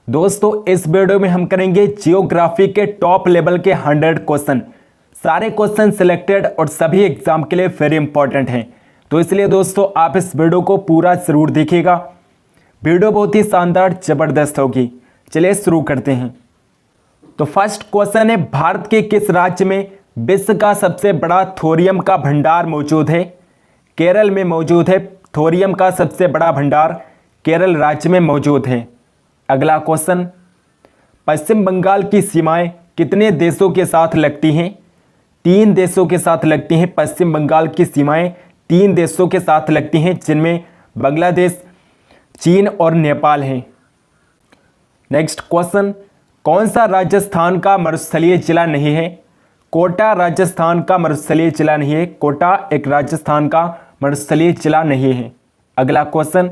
दोस्तों इस वीडियो में हम करेंगे जियोग्राफी के टॉप लेवल के 100 क्वेश्चन। सारे क्वेश्चन सिलेक्टेड और सभी एग्जाम के लिए वेरी इंपॉर्टेंट हैं, तो इसलिए दोस्तों आप इस वीडियो को पूरा जरूर देखिएगा। वीडियो बहुत ही शानदार जबरदस्त होगी। चलिए शुरू करते हैं। तो फर्स्ट क्वेश्चन है, भारत के किस राज्य में विश्व का सबसे बड़ा थोरियम का भंडार मौजूद है? केरल में मौजूद है। थोरियम का सबसे बड़ा भंडार केरल राज्य में मौजूद है। अगला क्वेश्चन, पश्चिम बंगाल की सीमाएं कितने देशों के साथ लगती हैं? 3 देशों के साथ लगती हैं। पश्चिम बंगाल की सीमाएं 3 देशों के साथ लगती हैं, जिनमें बांग्लादेश, चीन और नेपाल हैं। नेक्स्ट क्वेश्चन, कौन सा राजस्थान का मरुस्थलीय जिला नहीं है? कोटा राजस्थान का मरुस्थलीय जिला नहीं है। कोटा एक राजस्थान का मरुस्थलीय जिला नहीं है। अगला क्वेश्चन,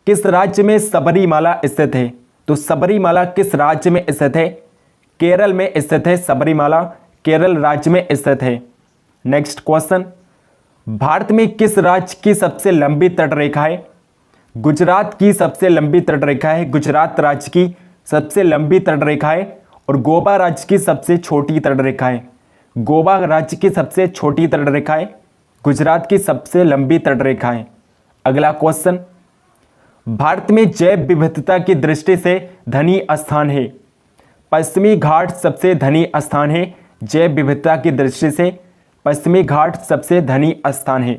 किस राज्य में सबरीमाला स्थित है? तो सबरीमाला किस राज्य में स्थित है? केरल में स्थित है। सबरीमाला केरल राज्य में स्थित है। नेक्स्ट क्वेश्चन, भारत में किस राज्य की सबसे लंबी तटरेखा है? गुजरात की सबसे लंबी तटरेखा है। गुजरात राज्य की सबसे लंबी तटरेखा है और गोवा राज्य की सबसे छोटी तटरेखा है। गोवा राज्य की सबसे छोटी तटरेखा है, गुजरात की सबसे लंबी तटरेखा है। अगला क्वेश्चन, भारत में जैव विविधता की दृष्टि से धनी स्थान है? पश्चिमी घाट सबसे धनी स्थान है। जैव विविधता की दृष्टि से पश्चिमी घाट सबसे धनी स्थान है।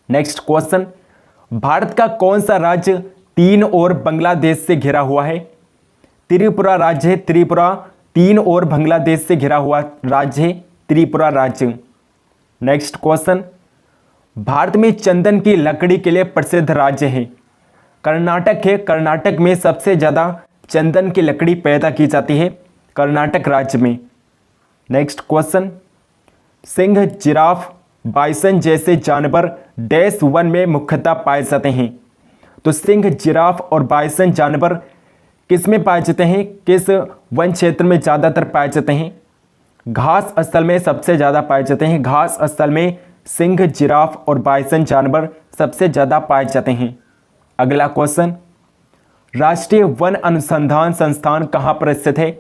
नेक्स्ट क्वेश्चन, भारत का कौन सा राज्य 3 ओर बांग्लादेश से घिरा हुआ है? त्रिपुरा राज्य है। त्रिपुरा 3 ओर बांग्लादेश से घिरा हुआ राज्य है, त्रिपुरा राज्य। नेक्स्ट क्वेश्चन, भारत में चंदन की लकड़ी के लिए प्रसिद्ध राज्य है? कर्नाटक है। कर्नाटक में सबसे ज़्यादा चंदन की लकड़ी पैदा की जाती है, कर्नाटक राज्य में। Next question, Singh, giraffe, bison जैसे जानवर डैश वन में मुख्यतः पाए जाते हैं? तो सिंह, जिराफ और बाइसन जानवर किस में पाए जाते हैं? किस वन क्षेत्र में ज़्यादातर पाए जाते हैं? घास स्थल में सबसे ज़्यादा पाए जाते हैं। घास स्थल में सिंह, जिराफ और बाइसन जानवर सबसे ज़्यादा पाए जाते हैं। अगला क्वेश्चन, राष्ट्रीय वन अनुसंधान संस्थान कहाँ पर स्थित है?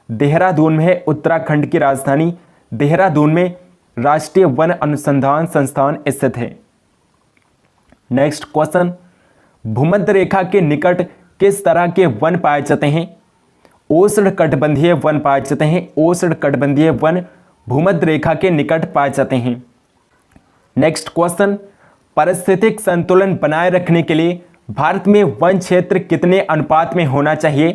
देहरादून में है। उत्तराखंड की राजधानी देहरादून में राष्ट्रीय वन अनुसंधान संस्थान स्थित है। नेक्स्ट क्वेश्चन, भूमध्य रेखा के निकट किस तरह के वन पाए जाते हैं? उष्णकटिबंधीय वन पाए जाते हैं। उष्णकटिबंधीय वन भूमध्य रेखा के निकट पाए जाते हैं। नेक्स्ट क्वेश्चन, पारिस्थितिक संतुलन बनाए रखने के लिए भारत में वन क्षेत्र कितने अनुपात में होना चाहिए?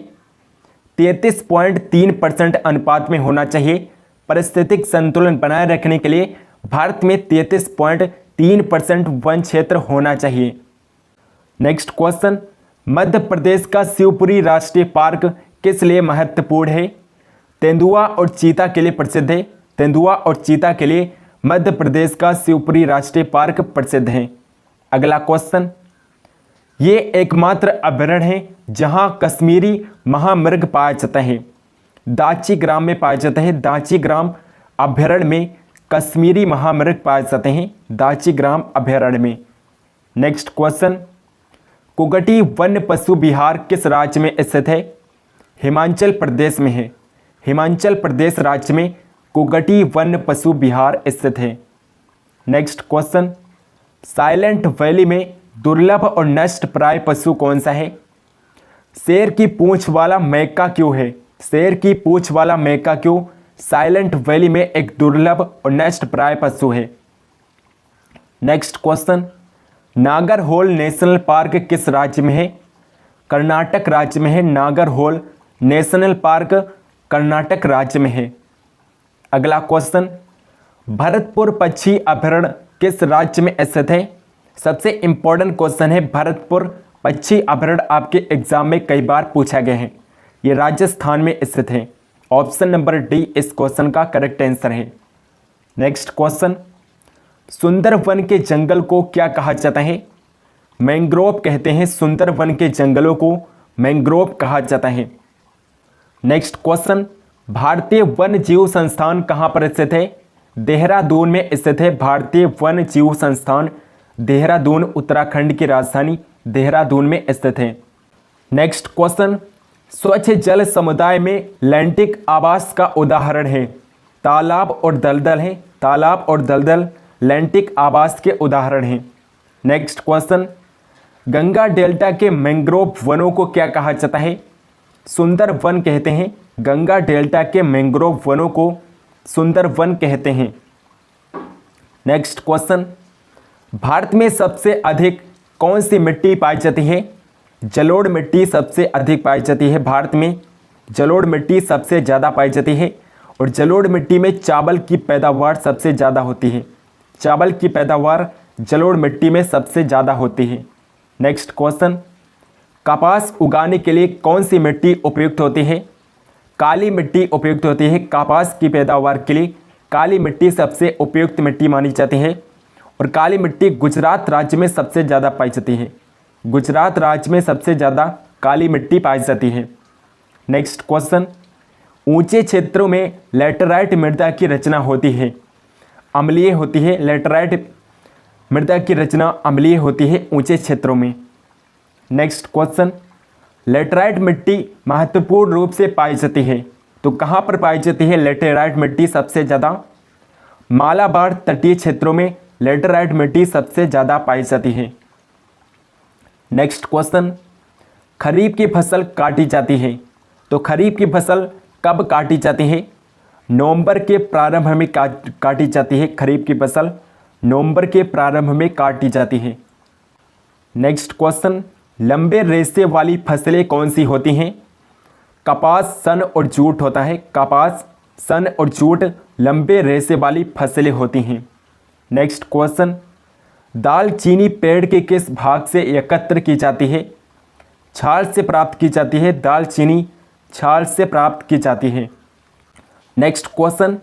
33.3% अनुपात में होना चाहिए। पारिस्थितिक संतुलन बनाए रखने के लिए भारत में 33.3% वन क्षेत्र होना चाहिए। नेक्स्ट क्वेश्चन, मध्य प्रदेश का शिवपुरी राष्ट्रीय पार्क किस लिए महत्वपूर्ण है? तेंदुआ और चीता के लिए प्रसिद्ध है। तेंदुआ और चीता के लिए मध्य प्रदेश का शिवपुरी राष्ट्रीय पार्क प्रसिद्ध है। अगला क्वेश्चन, ये एकमात्र अभयारण्य है जहां कश्मीरी महामृग पाया जाता है? दाची ग्राम में पाया जाता है। दाची ग्राम अभयारण्य में कश्मीरी महामृग पाए जाते हैं, दाची ग्राम अभयारण्य में। नेक्स्ट क्वेश्चन, कुगटी वन्य पशु विहार किस राज्य में स्थित है? हिमाचल प्रदेश में है। हिमाचल प्रदेश राज्य में कुगटी वन्य पशु विहार स्थित है। नेक्स्ट क्वेश्चन, साइलेंट वैली में दुर्लभ और नष्ट प्राय पशु कौन सा है? शेर की पूंछ वाला मैका क्यों है? शेर की पूंछ वाला मैका क्यों साइलेंट वैली में एक दुर्लभ और नष्ट प्राय पशु है? Next question, Nagarhole national park किस राज्य में है? कर्नाटक राज्य में है। नागरहोल नेशनल पार्क कर्नाटक राज्य में है। अगला क्वेश्चन, भरतपुर पक्षी अभयारण्य किस राज्य में स्थित है? सबसे इंपॉर्टेंट क्वेश्चन है। भरतपुर पक्षी अभयारण्य आपके एग्जाम में कई बार पूछा गया है। ये राजस्थान में स्थित है। ऑप्शन नंबर डी इस क्वेश्चन का करेक्ट आंसर है। नेक्स्ट क्वेश्चन, सुंदरवन के जंगल को क्या कहा जाता है? मैंग्रोव कहते हैं। सुंदरवन के जंगलों को मैंग्रोव कहा जाता है। नेक्स्ट क्वेश्चन, भारतीय वन जीव संस्थान कहाँ पर स्थित है? देहरादून में स्थित है। भारतीय वन जीव संस्थान देहरादून उत्तराखंड की राजधानी देहरादून में स्थित है। नेक्स्ट क्वेश्चन, स्वच्छ जल समुदाय में लैंटिक आवास का उदाहरण है। तालाब और दलदल है, तालाब और दलदल लैंटिक आवास के उदाहरण हैं। नेक्स्ट क्वेश्चन, गंगा डेल्टा के मैंग्रोव वनों को क्या कहा जाता है? सुंदर वन कहते हैं। गंगा डेल्टा के मैंग्रोव वनों को सुंदर वन कहते हैं। नेक्स्ट क्वेश्चन, भारत में सबसे अधिक कौन सी मिट्टी पाई जाती है? जलोढ़ मिट्टी सबसे अधिक पाई जाती है। भारत में जलोढ़ मिट्टी सबसे ज़्यादा पाई जाती है और जलोढ़ मिट्टी में चावल की पैदावार सबसे ज़्यादा होती है। चावल की पैदावार जलोढ़ मिट्टी में सबसे ज़्यादा होती है। नेक्स्ट क्वेश्चन, कपास उगाने के लिए कौन सी मिट्टी उपयुक्त होती है? काली मिट्टी उपयुक्त होती है। कपास की पैदावार के लिए काली मिट्टी सबसे उपयुक्त मिट्टी मानी जाती है और काली मिट्टी गुजरात राज्य में सबसे ज़्यादा पाई जाती है। गुजरात राज्य में सबसे ज़्यादा काली मिट्टी पाई जाती है। नेक्स्ट क्वेश्चन, ऊंचे क्षेत्रों में लैटेराइट मृदा की रचना होती है, अम्लीय होती है। लैटेराइट मृदा की रचना अम्लीय होती है ऊंचे क्षेत्रों में। नेक्स्ट क्वेश्चन, लैटेराइट मिट्टी महत्वपूर्ण रूप से पाई जाती है, तो कहाँ पर पाई जाती है लैटेराइट मिट्टी सबसे ज़्यादा? मालाबार तटीय क्षेत्रों में लैटेराइट मिट्टी सबसे ज़्यादा पाई जाती है। नेक्स्ट क्वेश्चन, खरीफ की फसल काटी जाती है, तो खरीफ की फसल कब काटी जाती है? नवंबर के प्रारंभ में काटी जाती है। खरीफ की फसल नवंबर के प्रारंभ में काटी जाती है। नेक्स्ट क्वेश्चन, लंबे रेशे वाली फसलें कौन सी होती हैं? कपास, सन और जूट होता है। कपास, सन और जूट लंबे रेशे वाली फसलें होती हैं। नेक्स्ट क्वेश्चन, दालचीनी पेड़ के किस भाग से एकत्र की जाती है? छाल से प्राप्त की जाती है। दालचीनी छाल से प्राप्त की जाती है। नेक्स्ट क्वेश्चन,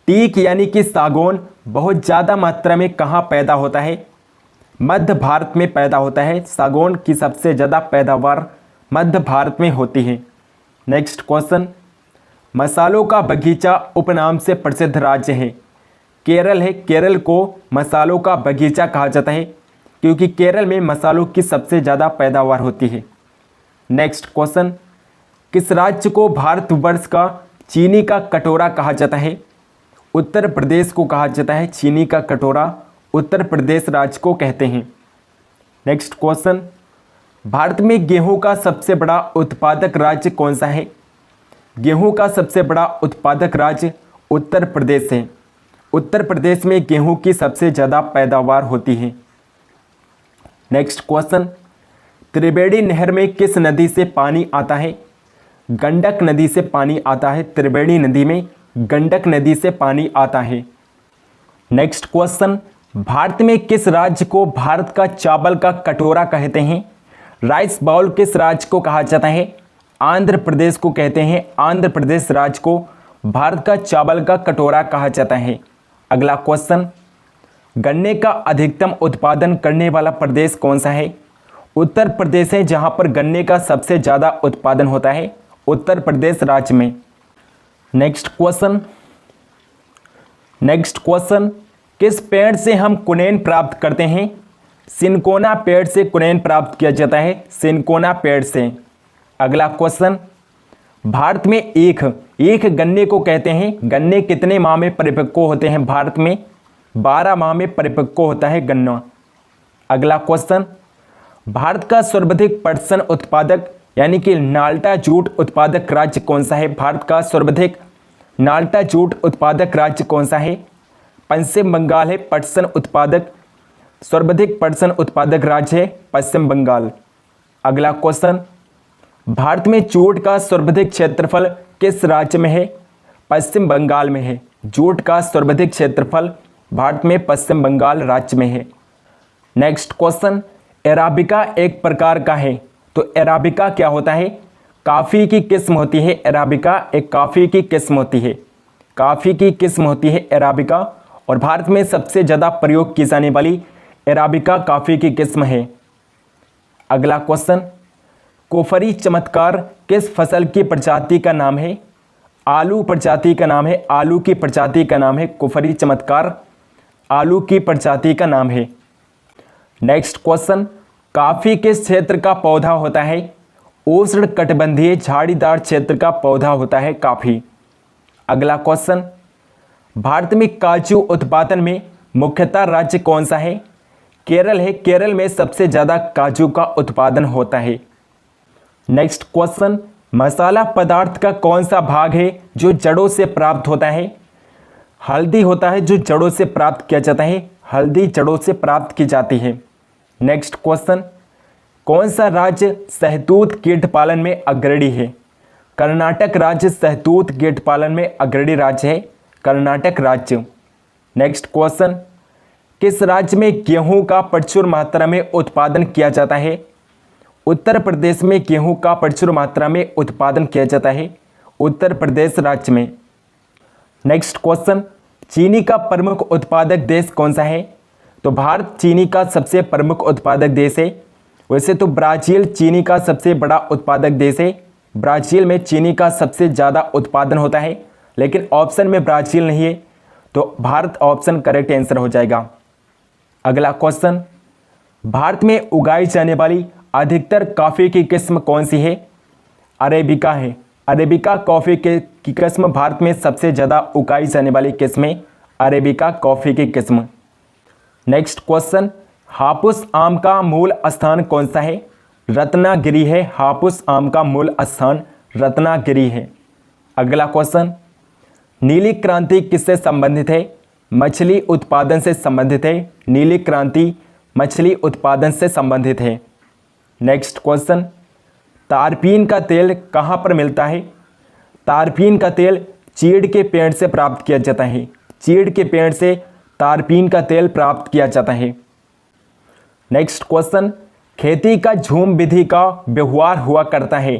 टीक यानी कि सागौन बहुत ज़्यादा मात्रा में कहाँ पैदा होता है? मध्य भारत में पैदा होता है। सागौन की सबसे ज़्यादा पैदावार मध्य भारत में होती है। नेक्स्ट क्वेश्चन, मसालों का बगीचा उपनाम से प्रसिद्ध राज्य है। केरल है। केरल को मसालों का बगीचा कहा जाता है क्योंकि केरल में मसालों की सबसे ज़्यादा पैदावार होती है। नेक्स्ट क्वेश्चन, किस राज्य को भारतवर्ष का चीनी का कटोरा कहा जाता है? उत्तर प्रदेश को कहा जाता है। चीनी का कटोरा उत्तर प्रदेश राज्य को कहते हैं। नेक्स्ट क्वेश्चन, भारत में गेहूं का सबसे बड़ा उत्पादक राज्य कौन सा है? गेहूं का सबसे बड़ा उत्पादक राज्य उत्तर प्रदेश है। उत्तर प्रदेश में गेहूं की सबसे ज़्यादा पैदावार होती है। नेक्स्ट क्वेश्चन, त्रिवेणी नहर में किस नदी से पानी आता है? गंडक नदी से पानी आता है। त्रिवेणी नदी में गंडक नदी से पानी आता है। नेक्स्ट क्वेश्चन, भारत में किस राज्य को भारत का चावल का कटोरा कहते हैं? राइस बाउल किस राज्य को कहा जाता है? आंध्र प्रदेश को कहते हैं। आंध्र प्रदेश राज्य को भारत का चावल का कटोरा कहा जाता है। अगला क्वेश्चन, गन्ने का अधिकतम उत्पादन करने वाला प्रदेश कौन सा है? उत्तर प्रदेश है, जहां पर गन्ने का सबसे ज़्यादा उत्पादन होता है उत्तर प्रदेश राज्य में। नेक्स्ट क्वेश्चन, किस पेड़ से हम कुनैन प्राप्त करते हैं? सिनकोना पेड़ से कुनैन प्राप्त किया जाता है। सिनकोना पेड़ से। अगला क्वेश्चन, भारत में एक गन्ने को कहते हैं। गन्ने कितने माह में परिपक्व होते हैं? भारत में 12 माह में परिपक्व होता है गन्ना। अगला क्वेश्चन, भारत का सर्वाधिक पटसन उत्पादक यानी कि नाल्टा जूट उत्पादक राज्य कौन सा है? भारत का सर्वाधिक नाल्टा जूट उत्पादक राज्य कौन सा है? पश्चिम बंगाल है। पटसन उत्पादक सर्वाधिक पटसन उत्पादक राज्य है पश्चिम बंगाल। अगला क्वेश्चन, भारत में जूट का सर्वाधिक क्षेत्रफल किस राज्य में है? पश्चिम बंगाल में है। जूट का सर्वाधिक क्षेत्रफल भारत में पश्चिम बंगाल राज्य में है। नेक्स्ट क्वेश्चन, अराबिका एक प्रकार का है, तो अराबिका क्या होता है? कॉफ़ी की किस्म होती है। अराबिका एक कॉफ़ी की किस्म होती है। कॉफ़ी की किस्म होती है अराबिका और भारत में सबसे ज़्यादा प्रयोग की जाने वाली अराबिका कॉफ़ी की किस्म है। अगला क्वेश्चन, कुफरी चमत्कार किस फसल की प्रजाति का नाम है? आलू प्रजाति का नाम है। आलू की प्रजाति का नाम है कुफरी चमत्कार। आलू की प्रजाति का नाम है। नेक्स्ट क्वेश्चन, कॉफ़ी किस क्षेत्र का पौधा होता है? उष्ण कटिबंधीय झाड़ीदार क्षेत्र का पौधा होता है काफी। अगला क्वेश्चन, भारत में काजू उत्पादन में मुख्यतः राज्य कौन सा है? केरल है। केरल में सबसे ज़्यादा काजू का उत्पादन होता है। नेक्स्ट क्वेश्चन, मसाला पदार्थ का कौन सा भाग है जो जड़ों से प्राप्त होता है? हल्दी होता है जो जड़ों से प्राप्त किया जाता है। हल्दी जड़ों से प्राप्त की जाती है। नेक्स्ट क्वेश्चन, कौन सा राज्य शहतूत कीट पालन में अग्रणी है? कर्नाटक राज्य शहतूत कीट पालन में अग्रणी राज्य है, कर्नाटक राज्य। नेक्स्ट क्वेश्चन, किस राज्य में गेहूं का प्रचुर मात्रा में उत्पादन किया जाता है? उत्तर प्रदेश में गेहूं का प्रचुर मात्रा में उत्पादन किया जाता है, उत्तर प्रदेश राज्य में। नेक्स्ट क्वेश्चन, चीनी का प्रमुख उत्पादक देश कौन सा है? तो भारत चीनी का सबसे प्रमुख उत्पादक देश है। वैसे तो ब्राज़ील चीनी का सबसे बड़ा उत्पादक देश है। ब्राज़ील में चीनी का सबसे ज़्यादा उत्पादन होता है, लेकिन ऑप्शन में ब्राज़ील नहीं है, तो भारत ऑप्शन करेक्ट आंसर हो जाएगा। अगला क्वेश्चन, भारत में उगाई जाने वाली अधिकतर कॉफ़ी की किस्म कौन सी है? अरेबिका है। अरेबिका कॉफ़ी की किस्म भारत में सबसे ज़्यादा उगाई जाने वाली किस्म है, अरेबिका कॉफ़ी की किस्म। नेक्स्ट क्वेश्चन, हापुस आम का मूल स्थान कौन सा है? रत्नागिरी है। हापुस आम का मूल स्थान रत्नागिरी है। अगला क्वेश्चन, नीली क्रांति किससे संबंधित है? मछली उत्पादन से संबंधित है। नीली क्रांति मछली उत्पादन से संबंधित है। नेक्स्ट क्वेश्चन, तारपीन का तेल कहाँ पर मिलता है? तारपीन का तेल चीड़ के पेड़ से प्राप्त किया जाता है। चीड़ के पेड़ से तारपीन का तेल प्राप्त किया जाता है। नेक्स्ट क्वेश्चन, खेती का झूम विधि का व्यवहार हुआ करता है।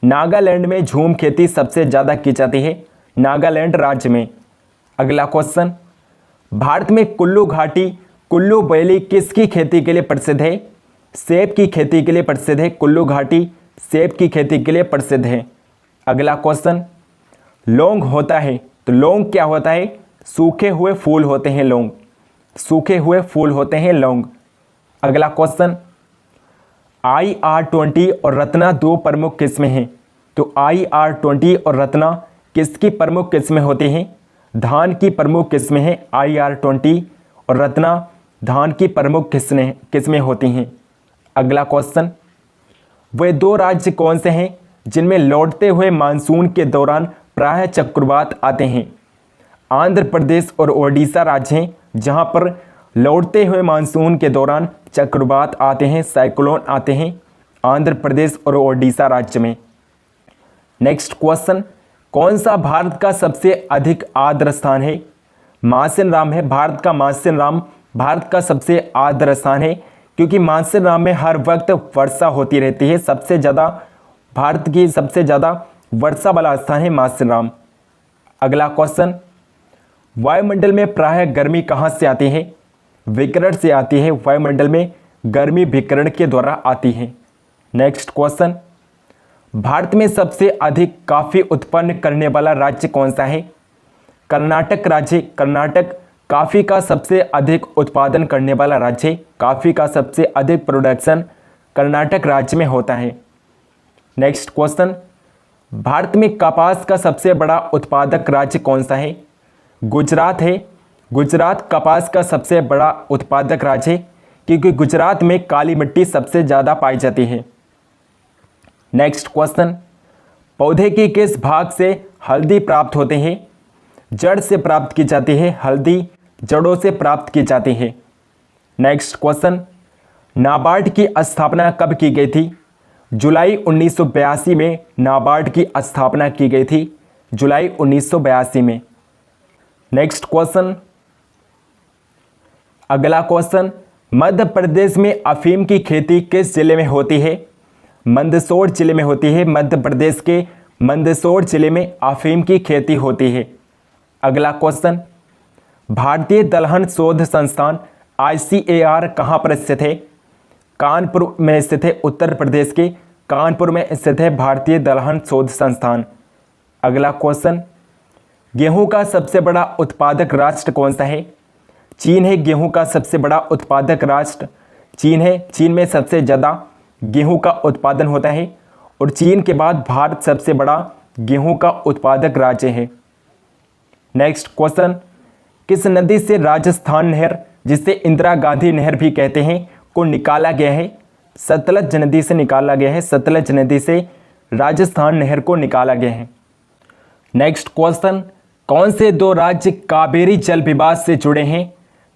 नागालैंड में झूम खेती सबसे ज़्यादा की जाती है, नागालैंड राज्य में। अगला क्वेश्चन, भारत में कुल्लू घाटी कुल्लू वैली किसकी खेती के लिए प्रसिद्ध है? सेब की खेती के लिए प्रसिद्ध है। कुल्लू घाटी सेब की खेती के लिए प्रसिद्ध है। अगला क्वेश्चन, लौंग होता है, तो लौंग क्या होता है? सूखे हुए फूल होते हैं लौंग, सूखे हुए फूल होते हैं लौंग। अगला क्वेश्चन, IR20 और रत्ना दो प्रमुख किस्में हैं, तो IR20 और रत्ना किसकी प्रमुख किस्में होती हैं? धान की प्रमुख किस्में हैं IR20 और रत्ना धान की प्रमुख किस्में होती हैं। अगला क्वेश्चन, वे दो राज्य कौन से हैं जिनमें लौटते हुए मानसून के दौरान प्रायः चक्रवात आते हैं? आंध्र प्रदेश और ओडिशा राज्य हैं जहां पर लौटते हुए मानसून के दौरान चक्रवात आते हैं, साइक्लोन आते हैं, आंध्र प्रदेश और ओडिशा राज्य में। नेक्स्ट क्वेश्चन, कौन सा भारत का सबसे अधिक आर्द्र स्थान है? मासिन राम है। भारत का मासिन राम भारत का सबसे आर्द्र स्थान है, क्योंकि मासिन राम में हर वक्त वर्षा होती रहती है। सबसे ज़्यादा भारत की सबसे ज़्यादा वर्षा वाला स्थान है मासिन राम। अगला क्वेश्चन, वायुमंडल में प्रायः गर्मी कहाँ से आती है? विकिरण से आती है। वायुमंडल में गर्मी विकिरण के द्वारा आती है। नेक्स्ट क्वेश्चन, भारत में सबसे अधिक कॉफ़ी उत्पन्न करने वाला राज्य कौन सा है? कर्नाटक राज्य। कर्नाटक कॉफ़ी का सबसे अधिक उत्पादन करने वाला राज्य। कॉफ़ी का सबसे अधिक प्रोडक्शन कर्नाटक राज्य में होता है। नेक्स्ट क्वेश्चन, भारत में कपास का सबसे बड़ा उत्पादक राज्य कौन सा है? गुजरात है। गुजरात कपास का सबसे बड़ा उत्पादक राज्य है, क्योंकि गुजरात में काली मिट्टी सबसे ज़्यादा पाई जाती है। नेक्स्ट क्वेश्चन, पौधे के किस भाग से हल्दी प्राप्त होते हैं? जड़ से प्राप्त की जाती है। हल्दी जड़ों से प्राप्त की जाती है। नेक्स्ट क्वेश्चन, नाबार्ड की स्थापना कब की गई थी? जुलाई 1982 में नाबार्ड की स्थापना की गई थी, जुलाई 1982 में। नेक्स्ट क्वेश्चन, अगला क्वेश्चन, मध्य प्रदेश में अफीम की खेती किस जिले में होती है? मंदसौर जिले में होती है। मध्य प्रदेश के मंदसौर जिले में अफीम की खेती होती है। अगला क्वेश्चन, भारतीय दलहन शोध संस्थान ICAR कहाँ पर स्थित है? कानपुर में स्थित है। उत्तर प्रदेश के कानपुर में स्थित है भारतीय दलहन शोध संस्थान। अगला क्वेश्चन, गेहूं का सबसे बड़ा उत्पादक राष्ट्र कौन सा है? चीन है। गेहूं का सबसे बड़ा उत्पादक राष्ट्र चीन है। चीन में सबसे ज़्यादा गेहूं का उत्पादन होता है और चीन के बाद भारत सबसे बड़ा गेहूं का उत्पादक राज्य है। नेक्स्ट क्वेश्चन, किस नदी से राजस्थान नहर, जिसे इंदिरा गांधी नहर भी कहते हैं, को निकाला गया है? सतलज नदी से निकाला गया है। सतलज नदी से राजस्थान नहर को निकाला गया है। नेक्स्ट क्वेश्चन, कौन से दो राज्य कावेरी जल विवाद से जुड़े हैं?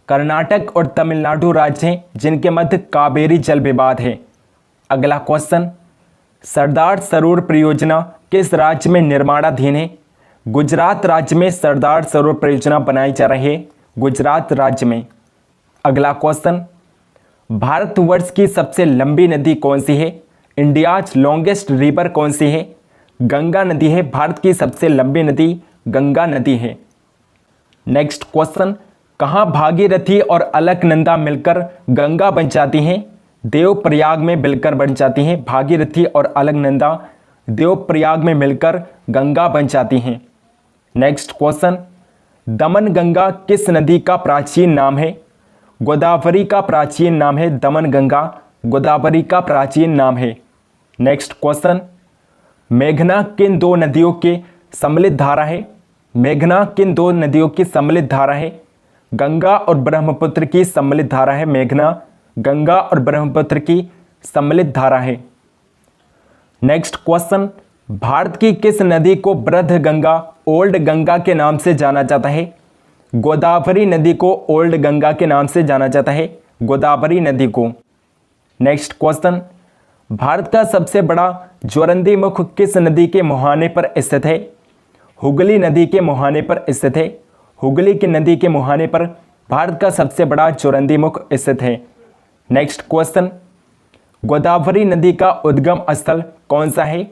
कर्नाटक और तमिलनाडु राज्य हैं जिनके मध्य कावेरी जल विवाद है। अगला क्वेश्चन, सरदार सरोवर परियोजना किस राज्य में निर्माणाधीन है? गुजरात राज्य में सरदार सरोवर परियोजना बनाई जा रही है, गुजरात राज्य में। अगला क्वेश्चन, भारतवर्ष की सबसे लंबी नदी कौन सी है? इंडियाज लॉन्गेस्ट रिवर कौन सी है? गंगा नदी है। भारत की सबसे लंबी नदी गंगा नदी है। नेक्स्ट क्वेश्चन, कहाँ भागीरथी और अलकनंदा मिलकर गंगा बन जाती हैं? देवप्रयाग में मिलकर बन जाती हैं। भागीरथी और अलकनंदा देवप्रयाग में मिलकर गंगा बन जाती हैं। नेक्स्ट क्वेश्चन, दमन गंगा किस नदी का प्राचीन नाम है? गोदावरी का प्राचीन नाम है। दमन गंगा गोदावरी का प्राचीन नाम है। नेक्स्ट क्वेश्चन, मेघना किन दो नदियों के सम्मिलित धारा है? मेघना किन दो नदियों की सम्मिलित धारा है? गंगा और ब्रह्मपुत्र की सम्मिलित धारा है। मेघना गंगा और ब्रह्मपुत्र की सम्मिलित धारा है। नेक्स्ट क्वेश्चन, भारत की किस नदी को वृद्ध गंगा, ओल्ड गंगा के नाम से जाना जाता है? गोदावरी नदी को ओल्ड गंगा के नाम से जाना जाता है, गोदावरी नदी को। नेक्स्ट क्वेश्चन, भारत का सबसे बड़ा ज्वरंदी मुख किस नदी के मुहाने पर स्थित है? हुगली नदी के मुहाने पर स्थित है। हुगली की नदी के मुहाने पर भारत का सबसे बड़ा ज्वरंदी मुख स्थित है। नेक्स्ट क्वेश्चन, गोदावरी नदी का उद्गम स्थल कौन सा है?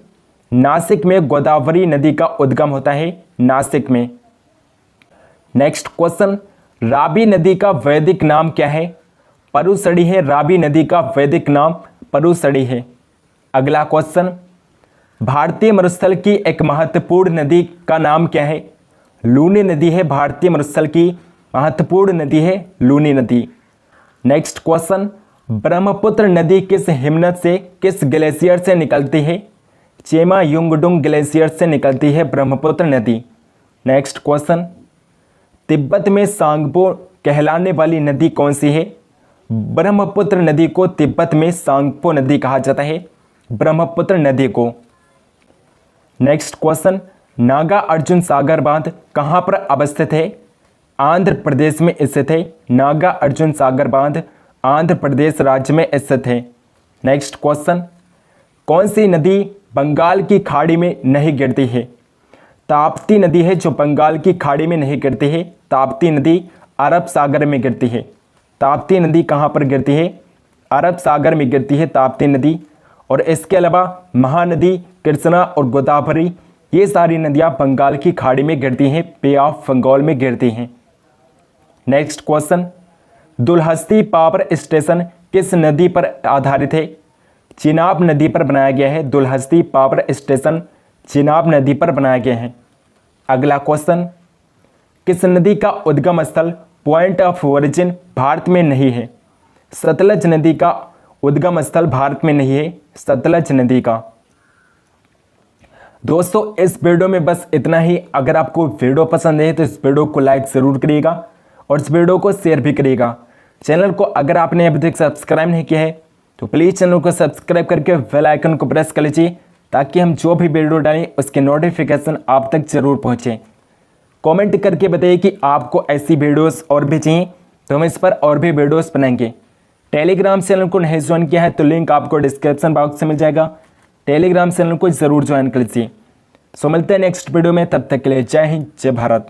नासिक में गोदावरी नदी का उद्गम होता है, नासिक में। नेक्स्ट क्वेश्चन, रावी नदी का वैदिक नाम क्या है? परुसड़ी है। रावी नदी का वैदिक नाम परुसड़ी है। अगला क्वेश्चन, भारतीय मरुस्थल की एक महत्वपूर्ण नदी का नाम क्या है? लूनी नदी है। भारतीय मरुस्थल की महत्वपूर्ण नदी है लूनी नदी। नेक्स्ट क्वेश्चन, ब्रह्मपुत्र नदी किस हिमनद से, किस ग्लेशियर से निकलती है? चेमा युंगडुंग ग्लेशियर से निकलती है ब्रह्मपुत्र नदी। नेक्स्ट क्वेश्चन, तिब्बत में सांगपो कहलाने वाली नदी कौन सी है? ब्रह्मपुत्र नदी को तिब्बत में सांगपो नदी कहा जाता है, ब्रह्मपुत्र नदी को। नेक्स्ट क्वेश्चन, नागा अर्जुन सागर बांध कहाँ पर अवस्थित है? आंध्र प्रदेश में स्थित है। नागा अर्जुन सागर बांध आंध्र प्रदेश राज्य में स्थित है। नेक्स्ट क्वेश्चन, कौन सी नदी बंगाल की खाड़ी में नहीं गिरती है? ताप्ती नदी है जो बंगाल की खाड़ी में नहीं गिरती है। ताप्ती नदी अरब सागर में गिरती है। ताप्ती नदी कहाँ पर गिरती है? अरब सागर में गिरती है ताप्ती नदी। और इसके अलावा महानदी, कृष्णा और गोदावरी, ये सारी नदियाँ बंगाल की खाड़ी में गिरती हैं, बे ऑफ बंगाल में गिरती हैं। Next question, Dulhasti power station किस नदी पर आधारित है? चिनाब नदी पर बनाया गया है। दुलहस्ती पावर स्टेशन चिनाब नदी पर बनाया गया है। अगला क्वेश्चन, किस नदी का उद्गम स्थल, पॉइंट ऑफ ओरिजिन, भारत में नहीं है? सतलज नदी का उद्गम स्थल भारत में नहीं है, सतलज नदी का। दोस्तों इस वीडियो में बस इतना ही। अगर आपको वीडियो पसंद है तो इस वीडियो को लाइक ज़रूर करिएगा और इस वीडियो को शेयर भी करिएगा। चैनल को अगर आपने अभी तक सब्सक्राइब नहीं किया है तो प्लीज़ चैनल को सब्सक्राइब करके बेल आइकन को प्रेस कर लीजिए ताकि हम जो भी वीडियो डालें उसके नोटिफिकेशन आप तक ज़रूर पहुँचे। कमेंट करके बताइए कि आपको ऐसी वीडियोस और भी चाहिए तो हम इस पर और भी वीडियोस बनाएंगे। टेलीग्राम चैनल को नहीं ज्वाइन किया है तो लिंक आपको डिस्क्रिप्शन बॉक्स में मिल जाएगा। टेलीग्राम चैनल को ज़रूर ज्वाइन कर लीजिए। सो मिलते हैं नेक्स्ट वीडियो में, तब तक के लिए जय हिंद, जय भारत।